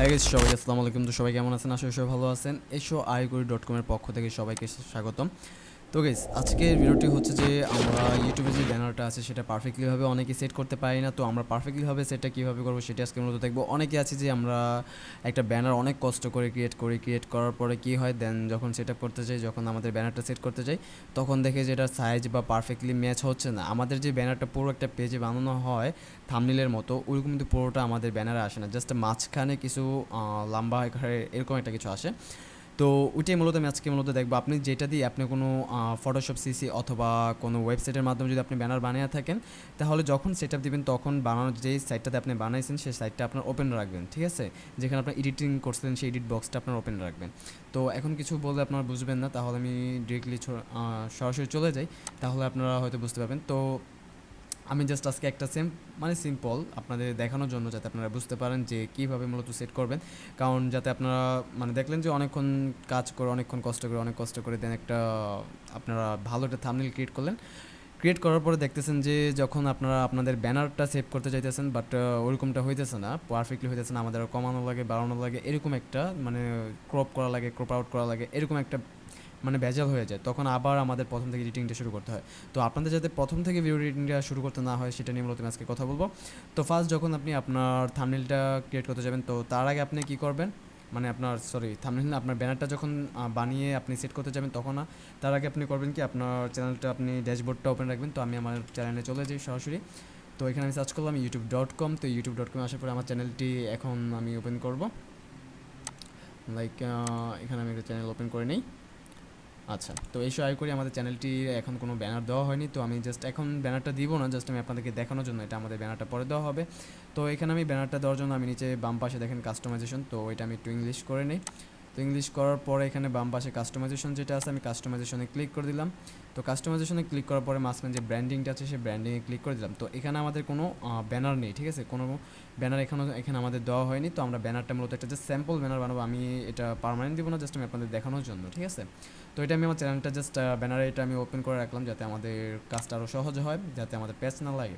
Hi guys, সবাই আসসালামু আলাইকুম। তো সবাই কেমন আছেন? আসলে সবাই ভালো আছেন। এসো kori.com এর পক্ষ থেকে সবাইকে স্বাগতম। তো গাইস, আজকের ভিডিওটি হচ্ছে যে আমরা ইউটিউবে যে ব্যানারটা আছে সেটা পারফেক্টলিভাবে অনেকে সেট করতে পারি না। তো আমরা পারফেক্টলিভাবে সেটটা কীভাবে করবো সেটা আজকে মূলত দেখবো। অনেকে আছে যে আমরা একটা ব্যানার অনেক কষ্ট করে ক্রিয়েট করার পরে কী হয়, দেন যখন সেট আপ করতে যাই, যখন আমাদের ব্যানারটা সেট করতে যাই, তখন দেখে যে এটার সাইজ বা পারফেক্টলি ম্যাচ হচ্ছে না। আমাদের যে ব্যানারটা পুরো একটা পেজে বানানো হয় থাম্বনেইলের মতো, ওইরকম কিন্তু পুরোটা আমাদের ব্যানারে আসে না, জাস্ট মাঝখানে কিছু লম্বা আকারে এরকম একটা কিছু আসে। তো ওইটাই মূলত আমি আজকে দেখবো। আপনি যেটা দিয়ে আপনি কোনো ফটোশপ সিসি অথবা কোনো ওয়েবসাইটের মাধ্যমে যদি আপনি ব্যানার বানিয়ে থাকেন, তাহলে যখন সেট আপ দেবেন তখন বানানোর যেই সাইটটাতে আপনি বানাইছেন সেই সাইটটা আপনার ওপেন রাখবেন, ঠিক আছে? যেখানে আপনার এডিটিং করছিলেন সেই এডিট বক্সটা আপনার ওপেন রাখবেন। তো এখন কিছু বললে আপনারা বুঝবেন না, তাহলে আমি ডিরেক্টলি সরাসরি চলে যাই, তাহলে আপনারা হয়তো বুঝতে পারবেন। তো আমি জাস্ট আজকে একটা সিম্পল আপনাদের দেখানোর জন্য, যাতে আপনারা বুঝতে পারেন যে কীভাবে মূলত সেট করবেন। কারণ যাতে আপনারা দেখলেন যে অনেকক্ষণ কাজ করে, অনেক কষ্ট করে দেন একটা আপনারা ভালো একটা থাম্বনেইল ক্রিয়েট করার পরে দেখতেছেন যে যখন আপনারা আপনাদের ব্যানারটা সেভ করতে চাইতেছেন, বাট ওরকমটা হইতেছে না, পারফেক্টলি হইতেছে না, আমাদের কমানো লাগে, বাড়ানো লাগে, এরকম একটা ক্রপ করা লাগে, ক্রপ আউট করা লাগে, এরকম একটা ভেজাল হয়ে যায়। তখন আবার আমাদের প্রথম থেকে এডিটিংটা শুরু করতে হয়। তো আপনাদের যাতে প্রথম থেকে ভিডিও এডিটিংটা শুরু করতে না হয়, সেটা নিয়ে মূলত আমি আজকে কথা বলবো। তো ফার্স্ট যখন আপনি আপনার থাম্বনেইলটা ক্রিয়েট করতে যাবেন, তো তার আগে আপনি কী করবেন, থাম্বনেইল না, আপনার ব্যানারটা যখন বানিয়ে আপনি সেট করতে যাবেন, তখন তার আগে আপনি করবেন কি, আপনার চ্যানেলটা আপনি ড্যাশবোর্ডটা ওপেন রাখবেন। তো আমি আমার চ্যানেলে চলে যাই সরাসরি। তো এখানে আমি সার্চ করলাম youtube.com। তো youtube.com আসার পরে আমার চ্যানেলটি এখন আমি ওপেন করব। এখানে আমি একটা চ্যানেল ওপেন করে নিই। আচ্ছা, তো এসো kori আমাদের চ্যানেলটি এখন কোনো ব্যানার দেওয়া হয়নি। তো আমি জাস্ট এখন ব্যানারটা দিব না, জাস্ট আমি আপনাদেরকে দেখানোর জন্য, এটা আমাদের ব্যানারটা পরে দেওয়া হবে। তো এখানে আমি ব্যানারটা দেওয়ার জন্য আমি নিচে বাম পাশে দেখেন কাস্টমাইজেশন, তো এটা আমি একটু ইংলিশ করে নিই। তো ইংলিশ করার পরে এখানে বাম পাশে কাস্টমাইজেশন যেটা আছে, আমি কাস্টমাইজেশনে ক্লিক করে দিলাম। তো কাস্টমাইজেশনে ক্লিক করার পরে মাঝখানে যে ব্র্যান্ডিংটা আছে সেই ব্র্যান্ডিংয়ে ক্লিক করে দিলাম। তো এখানে আমাদের কোনো ব্যানার নেই, ঠিক আছে? কোনো ব্যানার এখানে আমাদের দেওয়া হয়নি। তো আমরা ব্যানারটা মূলত একটা জাস্ট স্যাম্পল ব্যানার বানাবো। আমি এটা পার্মানেন্ট দিব না, জাস্ট আমি আপনাদের দেখানোর জন্য, ঠিক আছে? তো এটা আমি আমার চ্যানেলটা জাস্ট ব্যানারে এটা আমি ওপেন করে রাখলাম, যাতে আমাদের কাজটা আরও সহজ হয়, যাতে আমাদের পেজ না লাগে।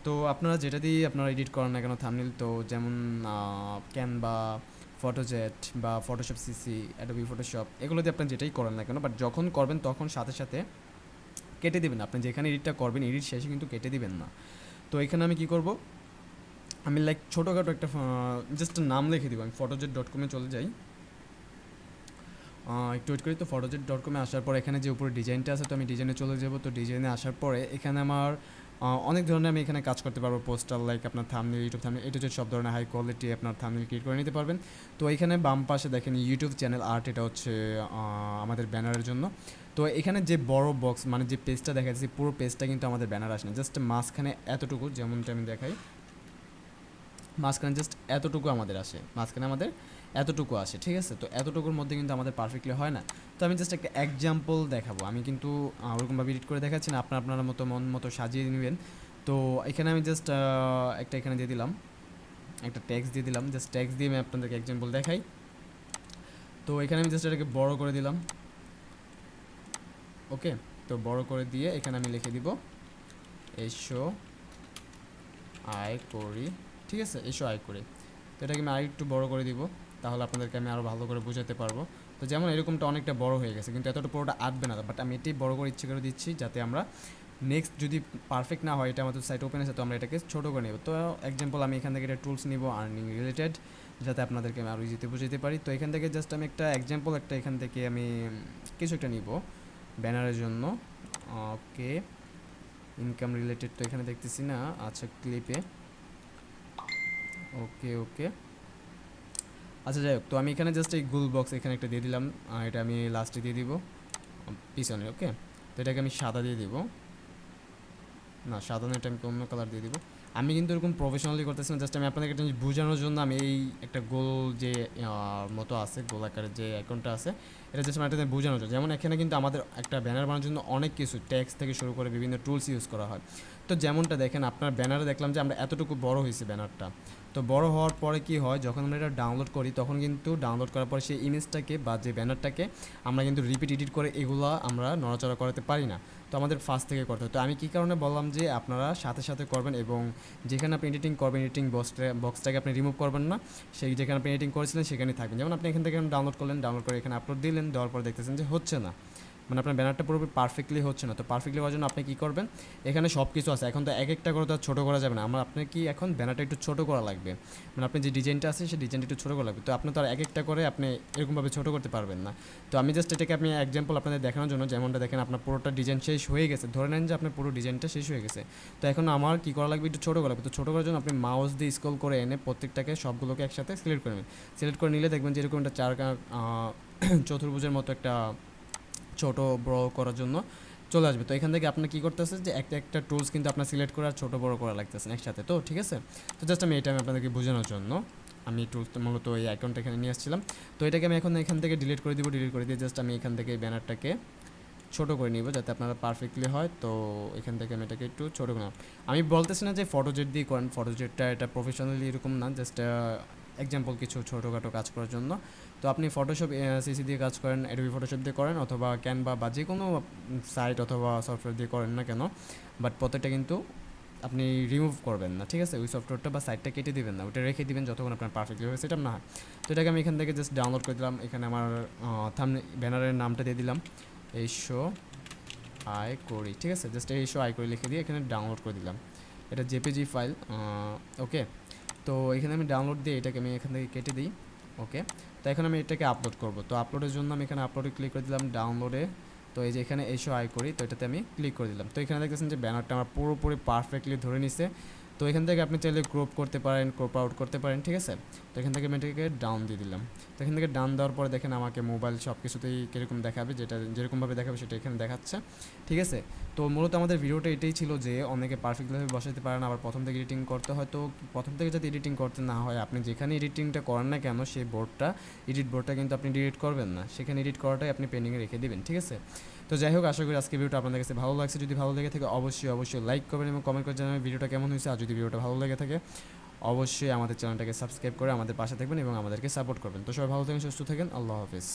তো আপনারা যেটা দিয়ে আপনারা এডিট করেন না কেন থাম্বনেইল, তো যেমন ক্যানভা, ফটোজেট বা ফটোশপ সিসি, অ্যাডোবি ফটোশপ, এগুলো দিয়ে আপনি যেটাই করেন না কেন, বাট যখন করবেন তখন সাথে সাথে কেটে দেবেন। আপনি যেখানে এডিটটা করবেন, এডিট শেষে কিন্তু কেটে দিবেন না। তো এখানে আমি কি করব, আমি ছোটোখাটো একটা জাস্ট নাম লিখে দিব। আমি photojet.com-এ চলে যাই, একটু ওয়েট করি। তো photojet.com-এ আসার পর এখানে যে উপরে ডিজাইনটা আছে, তো আমি ডিজাইনে চলে যাব। তো ডিজাইনে আসার পরে এখানে আমার অনেক ধরনের আমি এখানে কাজ করতে পারবো। পোস্টার, আপনার থাম্বনেইল, ইউটিউব থাম্বনেইল, এটা সব ধরনের হাই কোয়ালিটি আপনার থাম্বনেইল ক্রিয়েট করে নিতে পারবেন। তো এখানে বাম পাশে দেখেন ইউটিউব চ্যানেল আর্ট, এটা হচ্ছে আমাদের ব্যানারের জন্য। তো এখানে যে বড় বক্স যে পেজটা দেখা যাচ্ছে, পুরো পেজটা কিন্তু আমাদের ব্যানার আসে না, জাস্ট মাঝখানে এতটুকু, যেমনটা আমি দেখাই, মাঝখানে জাস্ট এতটুকু আমাদের আসে, এতটুকু আসে, ঠিক আছে? তো এতটুকুর মধ্যে কিন্তু আমাদের পারফেক্টলি হয় না। তো আমি জাস্ট একটা এক্সাম্পল দেখাবো। আমি কিন্তু ওরকমভাবে এডিট করে দেখাচ্ছি না, আপনার মন মতো সাজিয়ে নেবেন। তো এখানে আমি জাস্ট এখানে দিয়ে দিলাম, একটা ট্যাক্স দিয়ে দিলাম। জাস্ট ট্যাক্স দিয়ে আমি আপনাদেরকে এক্সাম্পল দেখাই। তো এখানে আমি জাস্ট এটাকে বড় করে দিলাম। ওকে, তো বড় করে দিয়ে এখানে আমি লিখে দিব এসো kori, ঠিক আছে? এসো kori। তো এটাকে আমি আরেকটু বড় করে দিব, তাহলে আপনাদেরকে আমি আরও ভালো করে বোঝাতে পারবো। তো যেমন এরকমটা অনেকটা বড় হয়ে গেছে, কিন্তু এতটা পুরোটা আটবে না, বাট আমি এটাই বড় করে ইচ্ছে করে দিচ্ছি, যাতে আমরা নেক্সট যদি পারফেক্ট না হয়, এটা আমাদের সাইট ওপেন আছে, তো আমরা এটাকে ছোটো করে নেব। তো এক্সাম্পল আমি এখান থেকে একটা টুলস নিব আর্নিং রিলেটেড, যাতে আপনাদেরকে আমি আরও ইজিতে বুঝাতে পারি। তো এখান থেকে জাস্ট আমি একটা এক্সাম্পল এখান থেকে আমি কিছু একটা নিব ব্যানারের জন্য। ওকে, ইনকাম রিলেটেড তো এখানে দেখতেছি না। আচ্ছা, ক্লিপে, ওকে, আচ্ছা যাই হোক। তো আমি এখানে জাস্ট এই গুল বক্স এখানে একটা দিয়ে দিলাম, এটা আমি লাস্টে দিয়ে দিব পিছনে। ওকে, তো এটাকে আমি সাদা দিয়ে দিব, না সাদা না, এটা আমি অন্য কালার দিয়ে দিব। আমি কিন্তু এরকম প্রফেশনালি করতেছি না, জাস্ট আমি আপনাদেরকে একটা জিনিস বোঝানোর জন্য আমি এই একটা গোল যে মতো আছে, গোল আকারের যে আইকনটা আছে, এটা জাস্ট আমি একটা বোঝানোর জন্য। যেমন এখানে কিন্তু আমাদের একটা ব্যানার বানানোর জন্য অনেক কিছু টেক্সট থেকে শুরু করে বিভিন্ন টুলস ইউজ করা হয়। তো যেমনটা দেখেন আপনার ব্যানারে দেখলাম যে আমরা এতটুকু বড় হয়েছে ব্যানারটা। তো বড় হওয়ার পরে কি হয়, যখন আমরা এটা ডাউনলোড করি, তখন কিন্তু ডাউনলোড করার পরে সেই ইমেজটাকে বা যে ব্যানারটাকে আমরা কিন্তু রিপিট এডিট করে এগুলা আমরা নড়াচড়া করাতে পারি না। তো তো আমাদের ফার্স্ট থেকে করতে হয়। তো আমি কী কারণে বললাম যে আপনারা সাথে সাথে করবেন এবং যেখানে আপনি এডিটিং করবেন এডিটিং বক্সটাকে আপনি রিমুভ করবেন না, সেই যেখানে আপনি এডিটিং করেছিলেন সেখানেই থাকবেন। যেমন আপনি এখান থেকে ডাউনলোড করলেন, ডাউনলোড করে এখানে আপলোড দিলেন, দেওয়ার পর দেখতেছেন যে হচ্ছে না, মানে আপনার ব্যানারটা পুরোপুরি পারফেক্টলি হচ্ছে না। তো পারফেক্টলি হওয়ার জন্য আপনি কী করবেন, এখানে সব কিছু আছে, এখন তো এক একটা করে তো ছোটো করা যাবে না, আপনার কি এখন ব্যানারটা একটু ছোটো করা লাগবে, মানে আপনি যে ডিজাইনটা আছে সেই ডিজাইনটা একটু ছোটো করা লাগবে। তো আপনি তো আর এক একটা করে আপনি এরকমভাবে ছোটো করতে পারবেন না। তো আমি জাস্ট এটাকে আপনি এক্সাম্পল আপনাদের দেখানোর জন্য, যেমনটা দেখেন আপনার পুরোটা ডিজাইন শেষ হয়ে গেছে, ধরে নেন যে আপনার পুরো ডিজাইনটা শেষ হয়ে গেছে। তো এখন আমার কী করা লাগবে, একটু ছোটো করা লাগবে। তো ছোটো করার জন্য আপনি মাউস দিয়ে স্ক্রল করে এনে প্রত্যেকটাকে সবগুলোকে একসাথে সিলেক্ট করে নেবেন। সিলেক্ট করে নিলে দেখবেন যে এরকম একটা চতুর্ভুজের মতো একটা ছোট বড় করার জন্য চলে আসবে। তো এখান থেকে আপনার কী করতেছে যে একটা একটা টুলস কিন্তু আপনার সিলেক্ট করে আর ছোটো বড়ো করা লাগতেছে একসাথে। তো ঠিক আছে, তো জাস্ট আমি এটা আপনাদেরকে বোঝানোর জন্য আমি টুলস মূলত এই অ্যাকাউন্টটা এখানে নিয়ে আসছিলাম। তো এটাকে আমি এখন এখান থেকে ডিলিট করে দিব, ডিলিট করে দিয়ে জাস্ট আমি এখান থেকে ব্যানারটাকে ছোটো করে নিব যাতে আপনারা পারফেক্টলি হয়। তো এখান থেকে আমি এটাকে একটু ছোটো করে, আমি বলতেছি না যে ফটোজেট দিয়ে করেন, ফটোজেটটা এটা প্রফেশনালি এরকম না, জাস্ট এক্সাম্পল কিছু ছোটোখাটো কাজ করার জন্য। তো আপনি ফটোশপ সিসি দিয়ে কাজ করেন, অ্যাডোবি ফটোশপ দিয়ে করেন, অথবা ক্যানভা বা যে কোনো সাইট অথবা সফটওয়্যার দিয়ে করেন না কেন, বাট প্রত্যেকটা কিন্তু আপনি রিমুভ করবেন না, ঠিক আছে? ওই সফটওয়্যারটা বা সাইটটা কেটে দিবেন না, ওটা রেখে দিবেন যতক্ষণ আপনার পারফেক্টলি হবে সেটা না হয়। তো এটাকে আমি এখান থেকে জাস্ট ডাউনলোড করে দিলাম, এখানে আমার ব্যানারের নামটা দিয়ে দিলাম এসো আই করি, ঠিক আছে? জাস্ট এসো আই করি লিখে দিয়ে এখানে ডাউনলোড করে দিলাম, এটা জেপিজি ফাইল। ওকে, তো এখানে আমি ডাউনলোড দিয়ে এটাকে আমি এখান থেকে কেটে দিই। ওকে, তো এখন আমি এটাকে আপলোড করব। তো আপলোডের জন্য আমি এখানে আপলোডে ক্লিক করে দিলাম, ডাউনলোডে। তো এই যে এখানে এসো আই করি, তো এটাতে আমি ক্লিক করে দিলাম। তো এখানে দেখতেছেন যে ব্যানারটা আমার পুরোপুরি পারফেক্টলি ধরে নিছে। তো এখান থেকে আপনি চাইলে ক্রপ করতে পারেন, ক্রপ আউট করতে পারেন, ঠিক আছে? তো এখান থেকে আমি এটাকে ডাউন দিয়ে দিলাম। তো এখান থেকে ডাউন দেওয়ার পরে দেখেন আমাকে মোবাইল সব কিছুতেই কীরকম দেখাবে, যেটা যেরকমভাবে দেখাবে সেটা এখানে দেখাচ্ছে, ঠিক আছে? তো মূলত আমাদের ভিডিওটা এটাই ছিল যে অনেকে পারফেক্টভাবে বসাতে পারে না, আবার প্রথম থেকে এডিটিং করতে হয়। তো প্রথম থেকে যদি এডিটিং করতে না হয়, আপনি যেখানে এডিটিংটা করেন না কেন সেই এডিট বোর্ডটা কিন্তু আপনি ডিলিট করবেন না, সেখানে এডিট করাটাই আপনি পেন্ডিংয়ে রেখে দিবেন, ঠিক আছে? তো যাই হোক, আশা করি আজকে ভিডিওটা আপনাদের কাছে ভালো লাগছে। যদি ভালো লেগে থাকে অবশ্যই লাইক করবেন এবং কমেন্ট করে জানাবেন ভিডিওটা কেমন হয়েছে। আর যদি ভিডিওটা ভালো লেগে থাকে অবশ্যই আমাদের চ্যানেলটাকে সাবস্ক্রাইব করে আমাদের পাশে থাকবেন এবং আমাদেরকে সাপোর্ট করবেন। তো সবাই ভালো থাকেন, সুস্থ থাকেন, আল্লাহ হাফিজ।